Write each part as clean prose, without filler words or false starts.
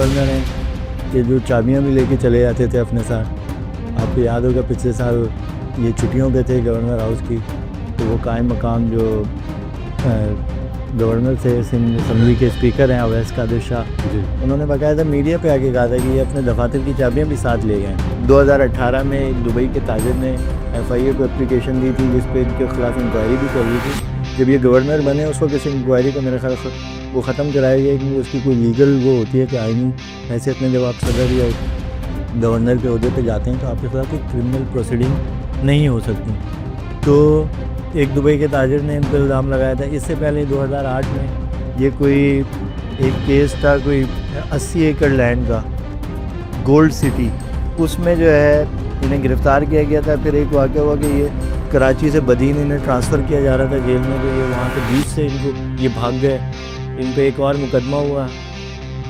Governor ہیں کہ جو چابیاں بھی لے کے چلے جاتے تھے اپنے ساتھ. آپ کو یاد ہوگا پچھلے سال یہ چھٹیوں پہ تھے گورنر ہاؤس کی, تو وہ قائم مقام جو گورنر تھے سندھ اسمبلی کے اسپیکر ہیں اویس قادر شاہ, انہوں نے باقاعدہ میڈیا پہ آ کے کہا تھا کہ یہ اپنے دفاتر کی چابیاں بھی ساتھ لے گئے. 2018 میں دبئی کے تاجر نے FIA کو اپلیکیشن دی تھی جس پہ ان کے خلاف انکوائری بھی چل رہی تھی. جب یہ گورنر بنے اس وقت اس انکوائری کو میرے خیال سے وہ ختم کرایا گیا کہ اس کی کوئی لیگل وہ ہوتی ہے کہ آئینی حیثیت میں جب آپ صدر یا گورنر کے عہدے پہ جاتے ہیں تو آپ کے خلاف کوئی کرمنل پروسیڈنگ نہیں ہو سکتی. تو ایک دبئی کے تاجر نے ان پہ الزام لگایا تھا. اس سے پہلے 2008 میں یہ کوئی ایک کیس تھا کوئی 80 ایکڑ لینڈ کا گولڈ سٹی, اس میں جو ہے انہیں گرفتار کیا گیا تھا. پھر ایک واقعہ ہوا کہ یہ کراچی سے بدین انہیں ٹرانسفر کیا جا رہا تھا جیل میں, تو یہ وہاں سے بیچ سے ان کو یہ بھاگ گئے. ان پہ ایک اور مقدمہ ہوا.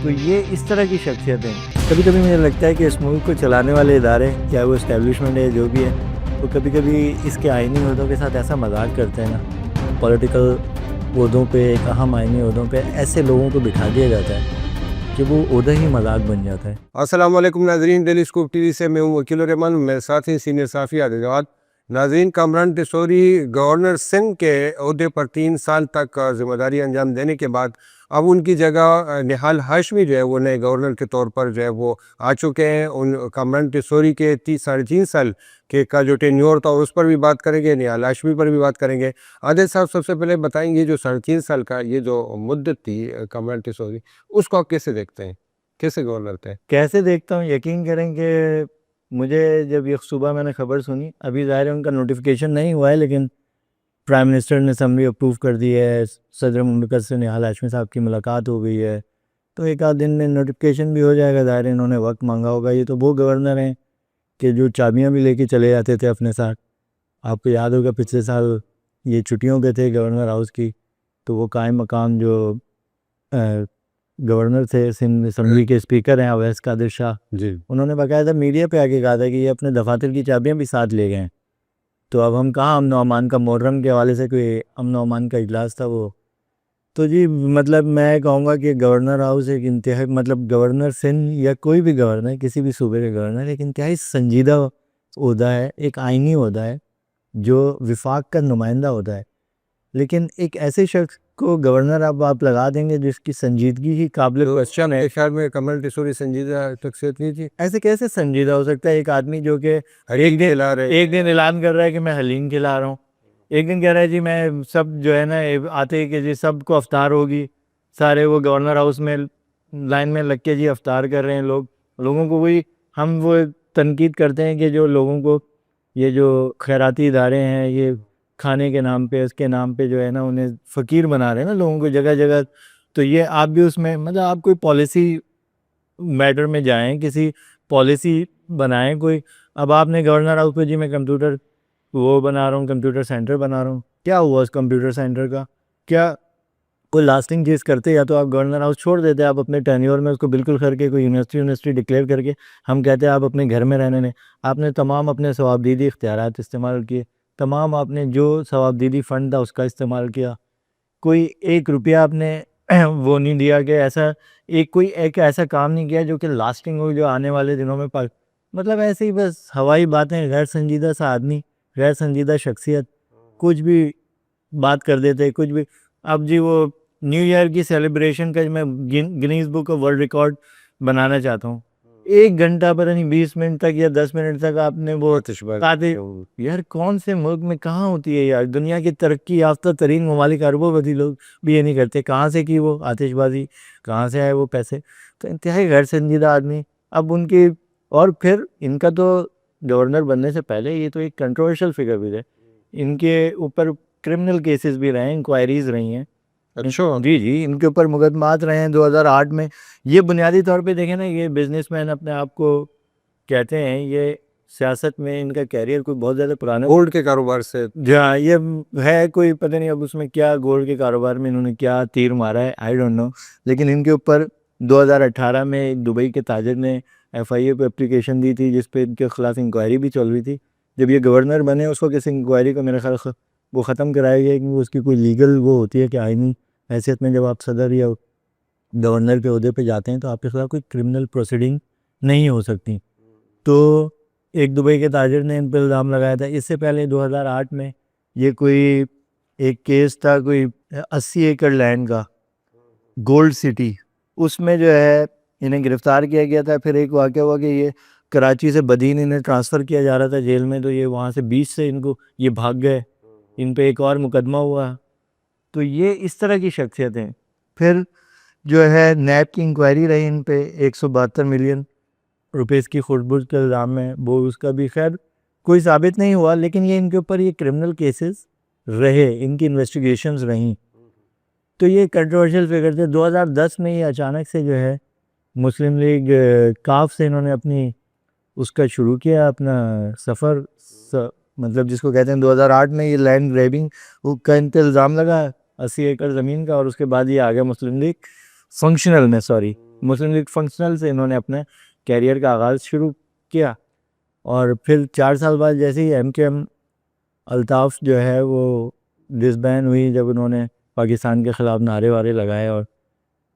تو یہ اس طرح کی شخصیت ہیں. کبھی کبھی مجھے لگتا ہے کہ اس ملک کو چلانے والے ادارے چاہے وہ اسٹیبلشمنٹ ہے جو بھی ہے, وہ کبھی کبھی اس کے آئینی عہدوں کے ساتھ ایسا مذاق کرتے ہیں نا. پولیٹیکل عہدوں پہ, ایک اہم آئینی عہدوں پہ ایسے لوگوں کو بٹھا دیا جاتا ہے کہ وہ عہدہ ہی مذاق بن جاتا ہے. السلام علیکم ناظرین, ڈیلی اسکوپ TV سے میں ہوں وکیل الرحمان, میرے ساتھ ہی سینئر صحافی عادل جواد. ناظرین, کامران ٹیسوری گورنر سندھ کے عہدے پر 3 سال تک ذمہ داری انجام دینے کے بعد اب ان کی جگہ نہال ہاشمی جو ہے وہ نئے گورنر کے طور پر جو ہے وہ آ چکے ہیں. ان کامران ٹیسوری کے 3.5 سال کا جو ٹینیور تھا اس پر بھی بات کریں گے, نہال ہاشمی پر بھی بات کریں گے. عادل صاحب سب سے پہلے بتائیں گے جو 3.5 سال کا یہ جو مدت تھی کامران ٹیسوری, اس کو آپ کیسے دیکھتے ہیں, کیسے گورنر تھے؟ کیسے دیکھتا ہوں, یقین کریں کہ مجھے جب یہ صبح میں نے خبر سنی, ابھی ظاہر ہے ان کا نوٹیفیکیشن نہیں ہوا ہے لیکن پرائم منسٹر نے اسمبلی اپروو کر دی ہے, صدر مملکت سے نہال ہاشمی صاحب کی ملاقات ہو گئی ہے, تو ایک آدھ دن میں نوٹیفیکیشن بھی ہو جائے گا. ظاہر ہے انہوں نے وقت مانگا ہوگا. یہ تو وہ گورنر ہیں کہ جو چابیاں بھی لے کے چلے جاتے تھے اپنے ساتھ. آپ کو یاد ہوگا پچھلے سال یہ چھٹیوں پہ تھے گورنر ہاؤس کی, تو وہ قائم مقام جو گورنر تھے سندھ اسمبلی کے اسپیکر ہیں اویس قادر شاہ, انہوں نے باقاعدہ میڈیا پہ آ کے کہا تھا کہ یہ اپنے دفاتر کی چابیاں بھی ساتھ لے گئے ہیں. تو اب ہم کہاں امن و امان کا, محرم کے حوالے سے کوئی امن و امان کا اجلاس تھا وہ, تو جی مطلب میں کہوں گا کہ گورنر ہاؤس ایک انتہائی مطلب گورنر سندھ یا کوئی بھی گورنر کسی بھی صوبے کے گورنر ایک انتہائی سنجیدہ عہدہ ہے, ایک آئینی عہدہ ہے جو وفاق کا نمائندہ عہدہ ہے. لیکن ایک ایسے شخص کو گورنر اب آپ لگا دیں گے جس کی سنجیدگی ہی قابل کوسچن ہے. خیال میں کامران ٹیسوری سنجیدہ شخصیت نہیں تھی. ایسے کیسے سنجیدہ ہو سکتا ہے ایک آدمی جو کہ ایک دن اعلان کر رہا ہے کہ میں حلیم کھلا رہا ہوں, ایک دن کہہ رہا ہے جی میں سب جو ہے نا آتے کہ جی سب کو افطار ہوگی, سارے وہ گورنر ہاؤس میں لائن میں لگ کے جی افطار کر رہے ہیں لوگوں کو. وہی ہم وہ تنقید کرتے ہیں کہ جو لوگوں کو یہ جو خیراتی ادارے ہیں یہ کھانے کے نام پہ اس کے نام پہ جو ہے نا انہیں فقیر بنا رہے ہیں نا لوگوں کو جگہ جگہ. تو یہ آپ بھی اس میں مطلب آپ کوئی پالیسی میٹر میں جائیں, کسی پالیسی بنائیں کوئی. اب آپ نے گورنر ہاؤس پہ جی میں کمپیوٹر وہ بنا رہا ہوں, کمپیوٹر سینٹر بنا رہا ہوں, کیا ہوا اس کمپیوٹر سینٹر کا؟ کیا کوئی لاسٹنگ چیز کرتے؟ یا تو آپ گورنر ہاؤس چھوڑ دیتے, آپ اپنے ٹینیور میں اس کو بالکل کر کے کوئی یونیورسٹی ڈکلیئر کر کے ہم کہتے ہیں آپ اپنے گھر میں رہنے دیں. آپ نے تمام اپنے ثوابدیدی اختیارات استعمال کیے, تمام آپ نے جو ثوابدیدی فنڈ تھا اس کا استعمال کیا, کوئی 1 روپیہ آپ نے وہ نہیں دیا کہ ایسا ایک ایسا کام نہیں کیا جو کہ لاسٹنگ ہو جو آنے والے دنوں میں مطلب ایسے ہی بس ہوائی باتیں. غیر سنجیدہ سا آدمی, غیر سنجیدہ شخصیت, کچھ بھی بات کر دیتے کچھ بھی. اب جی وہ نیو ایئر کی سیلیبریشن کا میں Guinness book of world record بنانا چاہتا ہوں, 1 گھنٹہ پتہ نہیں 20 منٹ تک یا 10 منٹ تک آپ نے وہ یار کون سے ملک میں کہاں ہوتی ہے یار؟ دنیا کی ترقی یافتہ ترین ممالک اربوں بدی لوگ بھی یہ نہیں کرتے. کہاں سے کی وہ آتش بازی, کہاں سے آئے وہ پیسے؟ تو انتہائی غیر سنجیدہ آدمی. اب ان کی اور پھر ان کا تو گورنر بننے سے پہلے یہ تو ایک کنٹروورشل فگر بھی ہے, ان کے اوپر کرمنل کیسز بھی رہے ہیں, انکوائریز رہی ہیں. اچھا جی ان کے اوپر مقدمات رہے ہیں 2008 میں. یہ بنیادی طور پہ دیکھیں نا, یہ بزنس مین اپنے آپ کو کہتے ہیں, یہ سیاست میں ان کا کیریئر کوئی بہت زیادہ پرانا گولڈ کے کاروبار سے جہاں یہ ہے کوئی پتہ نہیں اب اس میں کیا گولڈ کے کاروبار میں انہوں نے کیا تیر مارا ہے, آئی ڈونٹ نو. لیکن ان کے اوپر 2018 میں دبئی کے تاجر نے FIA پہ اپلیکیشن دی تھی جس پہ ان کے خلاف انکوائری بھی چل رہی تھی. جب یہ گورنر بنے اس وقت اس انکوائری کو میرے خیال وہ ختم کرایا گیا کہ اس کی کوئی لیگل وہ ہوتی ہے کہ آئینی حیثیت میں جب آپ صدر یا گورنر کے عہدے پہ جاتے ہیں تو آپ کے خلاف کوئی کرمنل پروسیڈنگ نہیں ہو سکتی. تو ایک دبئی کے تاجر نے ان پہ الزام لگایا تھا. اس سے پہلے 2008 میں یہ کوئی ایک کیس تھا کوئی 80 ایکڑ لینڈ کا گولڈ سٹی, اس میں جو ہے انہیں گرفتار کیا گیا تھا. پھر ایک واقعہ ہوا کہ یہ کراچی سے بدین انہیں ٹرانسفر کیا جا رہا تھا جیل میں, تو یہ وہاں سے 20 سے ان کو یہ بھاگ گئے, ان پہ ایک اور مقدمہ ہوا. تو یہ اس طرح کی شخصیتیں. پھر جو ہے نیب کی انکوائری رہی ان پہ 172 ملین روپیز کی خرد برد کے الزام میں, وہ اس کا بھی خیر کوئی ثابت نہیں ہوا, لیکن یہ ان کے اوپر یہ کرمنل کیسز رہے, ان کی انویسٹیگیشنز رہیں. تو یہ کنٹروورشل فگر تھے. 2010 میں یہ اچانک سے جو ہے مسلم لیگ کاف سے انہوں نے اپنی اس کا شروع کیا اپنا سفر, مطلب جس کو کہتے ہیں 2008 میں یہ لینڈ گریبنگ کا ان پہ الزام لگا 80 ایکڑ زمین کا, اور اس کے بعد یہ آگے مسلم لیگ فنکشنل سے انہوں نے اپنے کیریئر کا آغاز شروع کیا. اور پھر 4 سال بعد جیسے ہی ایم کے ایم الطاف جو ہے وہ ڈسبینڈ ہوئی, جب انہوں نے پاکستان کے خلاف نعرے وارے لگائے, اور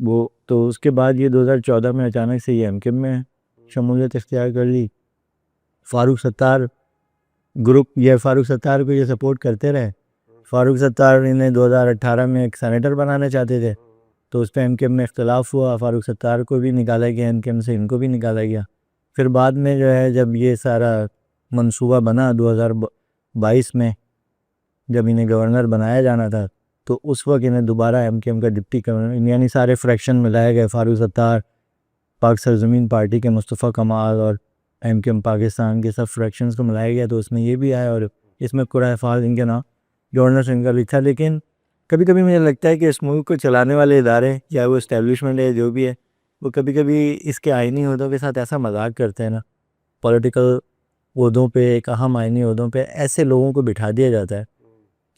وہ تو اس کے بعد یہ 2014 میں اچانک سے یہ ایم کے ایم میں شمولیت اختیار کر لی. فاروق ستار گروپ, یہ فاروق ستار کو یہ سپورٹ کرتے رہے. فاروق ستار انہیں 2018 میں ایک سینیٹر بنانا چاہتے تھے, تو اس پہ ایم کے ایم میں اختلاف ہوا, فاروق ستار کو بھی نکالا گیا ایم کے ایم سے, ان کو بھی نکالا گیا. پھر بعد میں جو ہے جب یہ سارا منصوبہ بنا 2022 میں جب انہیں گورنر بنایا جانا تھا, تو اس وقت انہیں دوبارہ ایم کے ایم کا ڈپٹی گورنر, یعنی سارے فریکشن ملائے گئے, فاروق ستار, پاک سرزمین پارٹی کے مصطفیٰ کمال اور ایم کے ایم پاکستان کے سب فریکشنز کو ملایا گیا, تو اس میں یہ بھی آیا, اور اس میں قرہ حفاظ ان کے نام گورنر سنگھ کا لکھا. لیکن کبھی کبھی مجھے لگتا ہے کہ اس ملک کو چلانے والے ادارے یا وہ اسٹیبلشمنٹ ہے جو بھی ہے, وہ کبھی کبھی اس کے آئینی عہدوں کے ساتھ ایسا مذاق کرتے ہیں نا, پولیٹیکل عہدوں پہ, ایک اہم آئینی عہدوں پہ ایسے لوگوں کو بٹھا دیا جاتا ہے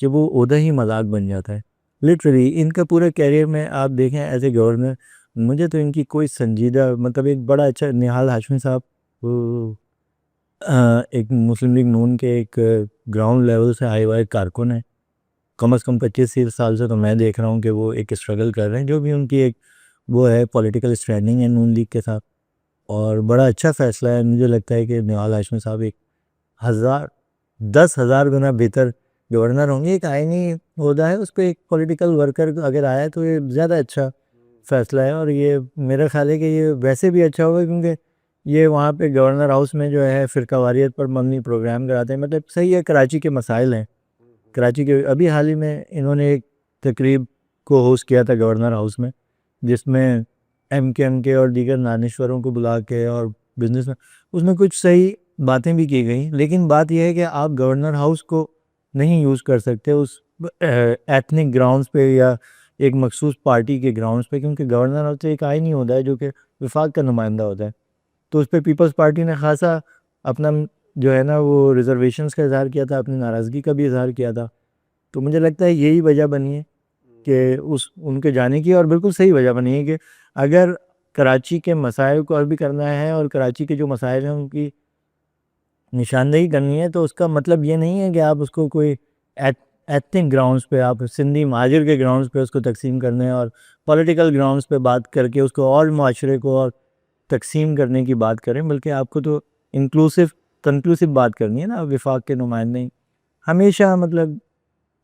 کہ وہ عہدہ ہی مذاق بن جاتا ہے. لٹرلی ان کا پورے کیریئر میں آپ دیکھیں ایز اے گورنر, مجھے تو ان کی کوئی سنجیدہ, مطلب ایک بڑا اچھا نہال ہاشمی صاحب ایک مسلم لیگ نون کے ایک گراؤنڈ لیول سے آئے ہوئے کارکن ہیں, کم از کم 25 سال سے تو میں دیکھ رہا ہوں کہ وہ ایک اسٹرگل کر رہے ہیں, جو بھی ان کی ایک وہ ہے پولیٹیکل اسٹینڈنگ ہے نون لیگ کے ساتھ, اور بڑا اچھا فیصلہ ہے. مجھے لگتا ہے کہ نہال ہاشمی صاحب ایک 10,000 گنا بہتر گورنر ہوں گے. ایک آئینی عہدہ ہے, اس پہ ایک پولیٹیکل ورکر اگر آیا تو یہ زیادہ اچھا فیصلہ ہے, اور یہ میرا خیال ہے کہ یہ ویسے بھی اچھا ہوگا کیونکہ یہ وہاں پہ گورنر ہاؤس میں جو ہے فرقہ واریت پر مبنی پروگرام کراتے ہیں. مطلب صحیح ہے, کراچی کے مسائل ہیں, کراچی کے ابھی حال ہی میں انہوں نے ایک تقریب کو ہوسٹ کیا تھا گورنر ہاؤس میں, جس میں ایم کے ایم کے اور دیگر دانشوروں کو بلا کے اور بزنس میں, اس میں کچھ صحیح باتیں بھی کی گئیں. لیکن بات یہ ہے کہ آپ گورنر ہاؤس کو نہیں یوز کر سکتے اس ایتھنک گراؤنڈز پہ یا ایک مخصوص پارٹی کے گراؤنڈز پہ, کیونکہ گورنر ہاؤس ایک آئینی ہوتا ہے جو کہ وفاق کا نمائندہ ہوتا ہے. تو اس پہ پیپلز پارٹی نے خاصا اپنا جو ہے نا وہ ریزرویشنز کا اظہار کیا تھا, اپنی ناراضگی کا بھی اظہار کیا تھا. تو مجھے لگتا ہے یہی وجہ بنی ہے کہ ان کے جانے کی, اور بالکل صحیح وجہ بنی ہے کہ اگر کراچی کے مسائل کو حل بھی کرنا ہے اور کراچی کے جو مسائل ہیں ان کی نشاندہی کرنی ہے, تو اس کا مطلب یہ نہیں ہے کہ آپ اس کو کوئی ایتھنک گراؤنڈز پہ, آپ سندھی مہاجر کے گراؤنڈز پہ اس کو تقسیم کرنے اور پولیٹیکل گراؤنڈز پہ بات کر کے اس کو اور معاشرے کو اور تقسیم کرنے کی بات کریں, بلکہ آپ کو تو کنکلوسیو بات کرنی ہے نا. وفاق کے نمائندے ہمیشہ مطلب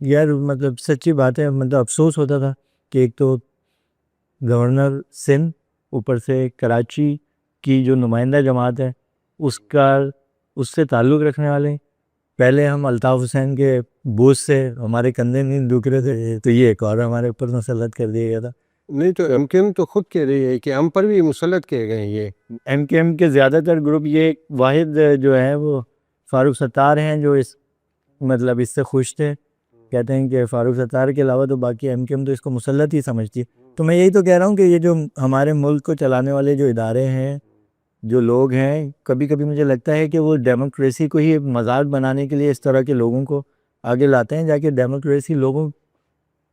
یار مطلب سچی بات ہے, مطلب افسوس ہوتا تھا کہ ایک تو گورنر سندھ, اوپر سے کراچی کی جو نمائندہ جماعت ہے اس سے تعلق رکھنے والے, پہلے ہم الطاف حسین کے بوجھ سے ہمارے کندھے نہیں دکھ رہے تھے, تو یہ ایک اور ہمارے اوپر مسلط کر دیا گیا تھا. نہیں تو ایم کے ایم تو خود کہہ رہی ہے کہ ہم پر بھی مسلط کیے گئے ہیں. یہ ایم کے ایم کے زیادہ تر گروپ, یہ واحد جو ہے وہ فاروق ستار ہیں جو مطلب اس سے خوش تھے, کہتے ہیں کہ فاروق ستار کے علاوہ تو باقی ایم کے ایم تو اس کو مسلط ہی سمجھتی ہے. تو میں یہی تو کہہ رہا ہوں کہ یہ جو ہمارے ملک کو چلانے والے جو ادارے ہیں, جو لوگ ہیں, کبھی کبھی مجھے لگتا ہے کہ وہ ڈیموکریسی کو ہی مذاق بنانے کے لیے اس طرح کے لوگوں کو آگے لاتے ہیں, جا کے ڈیموکریسی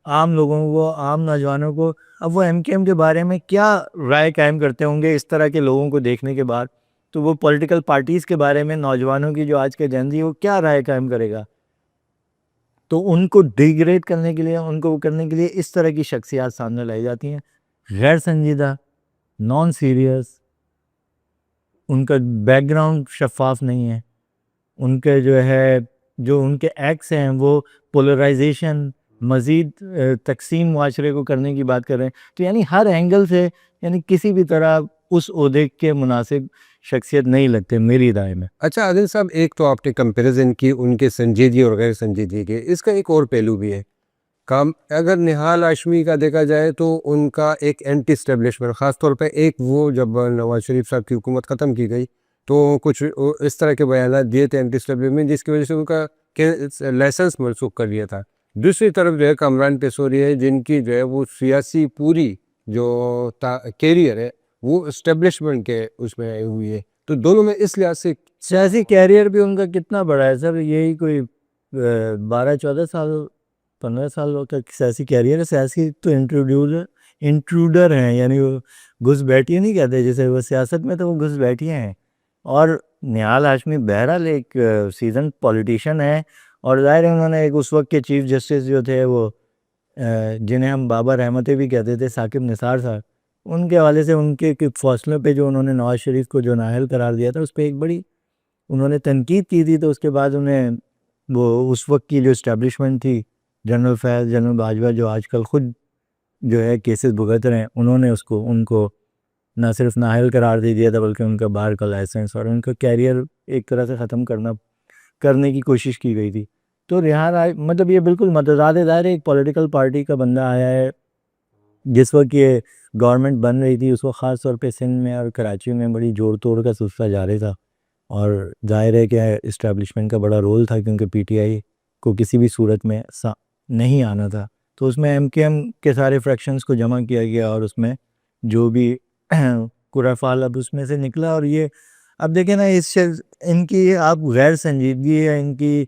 عام لوگوں کو, عام نوجوانوں کو, اب وہ ایم کے ایم کے بارے میں کیا رائے قائم کرتے ہوں گے اس طرح کے لوگوں کو دیکھنے کے بعد. تو وہ پولیٹیکل پارٹیز کے بارے میں نوجوانوں کی جو آج کے جن زی, وہ کیا رائے قائم کرے گا. تو ان کو ڈیگریڈ کرنے کے لیے, ان کو کرنے کے لیے اس طرح کی شخصیات سامنے لائی جاتی ہیں. غیر سنجیدہ, نان سیریس, ان کا بیک گراؤنڈ شفاف نہیں ہے, ان کے جو ان کے ایکٹس ہیں وہ پولرائزیشن, مزید تقسیم معاشرے کو کرنے کی بات کر رہے ہیں. تو یعنی ہر اینگل سے یعنی کسی بھی طرح اس عہدے کے مناسب شخصیت نہیں لگتے میری رائے میں. اچھا عادل صاحب، ایک تو آپ نے کمپیریزن کی ان کے سنجیدگی اور غیر سنجیدگی کے، اس کا ایک اور پہلو بھی ہے. اگر نہال ہاشمی کا دیکھا جائے تو ان کا ایک اینٹی اسٹیبلشمنٹ، خاص طور پہ ایک وہ جب نواز شریف صاحب کی حکومت ختم کی گئی تو کچھ اس طرح کے بیانات دیے تھے اینٹی اسٹیبلشمنٹ، جس کی وجہ سے ان کا لائسنس منسوخ کر دیا تھا. دوسری طرف جو ہے کامران پیسوری ہے، جن کی جو ہے وہ سیاسی پوری جو کیریئر ہے وہ اسٹیبلشمنٹ کے اس میں ہوئی ہے. تو دونوں میں اس لحاظ سے سیاسی کیریئر بھی ان کا کتنا بڑا ہے سر؟ یہی کوئی 12-14 سال 15 سال کا سیاسی کیریئر ہے. سیاسی تو انٹروڈر ہیں، یعنی وہ گھس بیٹھیے نہیں کہتے جیسے، وہ سیاست میں تو وہ گھس بیٹھیے ہیں. اور نہال ہاشمی بہرحال ایک سیزن پولیٹیشین ہے، اور ظاہر ہے انہوں نے ایک اس وقت کے چیف جسٹس جو تھے وہ جنہیں ہم بابا رحمتیں بھی کہتے تھے، ثاقب نثار صاحب، ان کے حوالے سے ان کے فیصلوں پہ جو انہوں نے نواز شریف کو جو نااہل قرار دیا تھا، اس پہ ایک بڑی انہوں نے تنقید کی تھی. تو اس کے بعد انہیں وہ اس وقت کی جو اسٹیبلشمنٹ تھی، جنرل فیض، جنرل باجوہ، جو آج کل خود جو ہے کیسز بھگت رہے ہیں، انہوں نے ان کو نہ صرف نااہل قرار دے دیا تھا بلکہ ان کا باہر کا لائسنس اور ان کا کیریئر ایک طرح سے ختم کرنے کی کوشش کی گئی تھی. تو مطلب یہ بالکل متضاد ہے. ظاہر ہے ایک پولیٹیکل پارٹی کا بندہ آیا ہے، جس وقت یہ گورنمنٹ بن رہی تھی اس وقت خاص طور پہ سندھ میں اور کراچی میں بڑی جوڑ توڑ کا سلسلہ جاری تھا، اور ظاہر ہے کہ اسٹیبلشمنٹ کا بڑا رول تھا کیونکہ پی ٹی آئی کو کسی بھی صورت میں نہیں آنا تھا. تو اس میں ایم کے ایم کے سارے فریکشنز کو جمع کیا گیا، اور اس میں جو بھی قرافال اب اس میں سے نکلا. اور یہ اب دیکھیں نا، ان کی آپ غیر سنجیدگی ہے، ان کی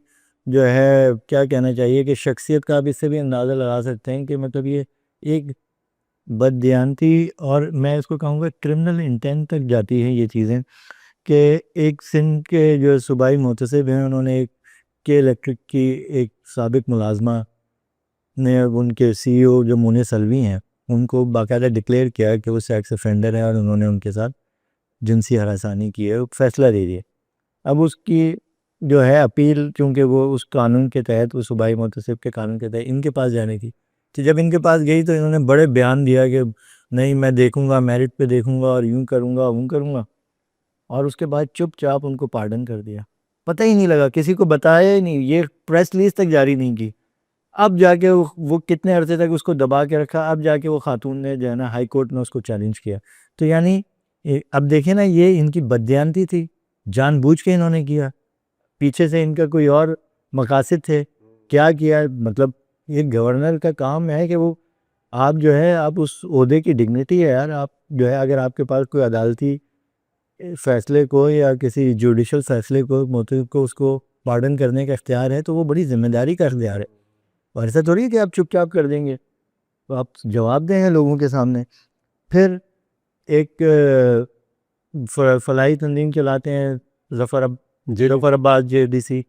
جو ہے کیا کہنا چاہیے کہ شخصیت کا آپ اس سے بھی اندازہ لگا سکتے ہیں کہ مطلب یہ ایک بددیانتی، اور میں اس کو کہوں گا کرمنل انٹینٹ تک جاتی ہے یہ چیزیں. کہ ایک سندھ کے جو صوبائی محتسب ہیں، انہوں نے ایک کے الیکٹرک کی ایک سابق ملازمہ نے ان کے سی او جو مونے سلوی ہیں ان کو باقاعدہ ڈکلیئر کیا کہ وہ سیکس افینڈر ہے، اور انہوں نے ان کے ساتھ جنسی ہراسانی کی ہے، فیصلہ دے دیا. اب اس کی جو ہے اپیل، چونکہ وہ اس قانون کے تحت، وہ صوبائی محتسب کے قانون کے تحت ان کے پاس جانے کی تو جب ان کے پاس گئی تو انہوں نے بڑے بیان دیا کہ نہیں میں دیکھوں گا، میرٹ پہ دیکھوں گا، اور یوں کروں گا وہ کروں گا. اور اس کے بعد چپ چاپ ان کو پارڈن کر دیا. پتہ ہی نہیں لگا، کسی کو بتایا ہی نہیں، یہ پریس ریلیز تک جاری نہیں کی. اب جا کے وہ کتنے عرصے تک اس کو دبا کے رکھا، اب جا کے وہ خاتون نے جو ہے نا ہائی کورٹ میں اس کو چیلنج کیا. تو یعنی اب دیکھیں نا، یہ ان کی بددیانتی تھی، جان بوجھ کے انہوں نے کیا، پیچھے سے ان کا کوئی اور مقاصد تھے. کیا کیا مطلب یہ گورنر کا کام ہے کہ وہ آپ جو ہے آپ اس عہدے کی ڈگنیٹی ہے یار. آپ جو ہے اگر آپ کے پاس کوئی عدالتی فیصلے کو یا کسی جوڈیشل فیصلے کو موتب کو اس کو پارڈن کرنے کا اختیار ہے تو وہ بڑی ذمہ داری کا اختیار ہے. اور ایسا تھوڑی ہے کہ آپ چپ چاپ کر دیں گے، تو آپ جواب دیں گے لوگوں کے سامنے. پھر ایک فلاحی تنظیم چلاتے ہیں ظفر عباس جے ڈی سی،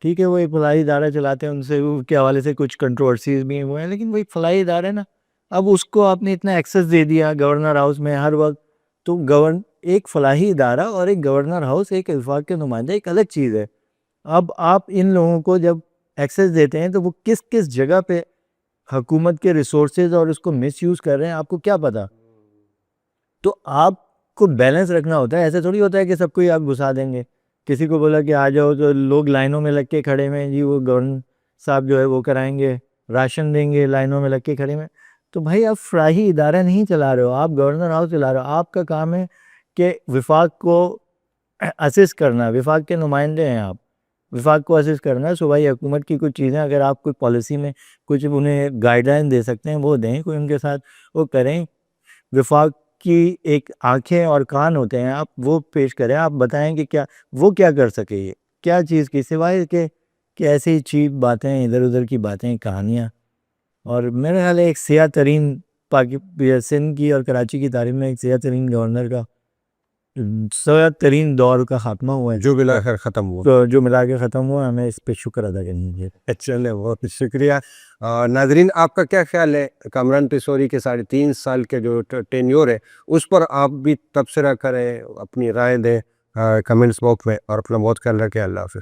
ٹھیک ہے، وہ ایک فلاحی ادارہ چلاتے ہیں، ان سے کے حوالے سے کچھ کنٹروورسیز بھی ہوئے ہیں، لیکن وہ ایک فلاحی ادارہ ہے نا. اب اس کو آپ نے اتنا ایکسیس دے دیا گورنر ہاؤس میں ہر وقت. تو ایک فلاحی ادارہ اور ایک گورنر ہاؤس، ایک وفاق کے نمائندہ، ایک الگ چیز ہے. اب آپ ان لوگوں کو جب ایکسیس دیتے ہیں تو وہ کس کس جگہ پہ حکومت کے ریسورسز اور اس کو مس یوز کر رہے ہیں، آپ کو کیا پتا. تو آپ کو بیلنس رکھنا ہوتا ہے. ایسے تھوڑی ہوتا ہے کہ سب کو ہی آپ گھسا دیں گے. کسی کو بولا کہ آ جاؤ تو لوگ لائنوں میں لگ کے کھڑے ہوئے ہیں، جی وہ گورنر صاحب جو ہے وہ کرائیں گے، راشن دیں گے، لائنوں میں لگ کے کھڑے ہوئے. تو بھائی آپ فلاحی ادارہ نہیں چلا رہے ہو، آپ گورنر ہاؤس چلا رہے ہو. آپ کا کام ہے کہ وفاق کو اسسٹ کرنا، وفاق کے نمائندے ہیں آپ، وفاق کو اسسٹ کرنا. صوبائی حکومت کی کچھ چیزیں اگر آپ کوئی پالیسی میں کچھ انہیں گائیڈ لائن دے سکتے ہیں وہ دیں، کوئی ان کے ساتھ وہ کریں. وفاق کی ایک آنکھیں اور کان ہوتے ہیں، آپ وہ پیش کریں، آپ بتائیں کہ کیا وہ کیا کر سکے، یہ کیا چیز کی سوائے کہ ایسی چیپ باتیں، ادھر ادھر کی باتیں، کہانیاں. اور میرے خیال ہے ایک سیاہ ترین سندھ کی اور کراچی کی تاریخ میں ایک سیاہ ترین گورنر کا سخت ترین دور کا خاتمہ ہوا ہے، جو بالآخر ختم ہوا. تو جو ملا کے ختم ہوا، ہمیں اس پہ شکر ادا کرنا چاہیے. چلے بہت شکریہ. ناظرین آپ کا کیا خیال ہے کامران تیسوری کے 3.5 سال کے جو ٹینیور ہے اس پر آپ بھی تبصرہ کریں، اپنی رائے دیں کمنٹس باکس میں، اور اپنا بہت خیال رکھیں. اللہ حافظ.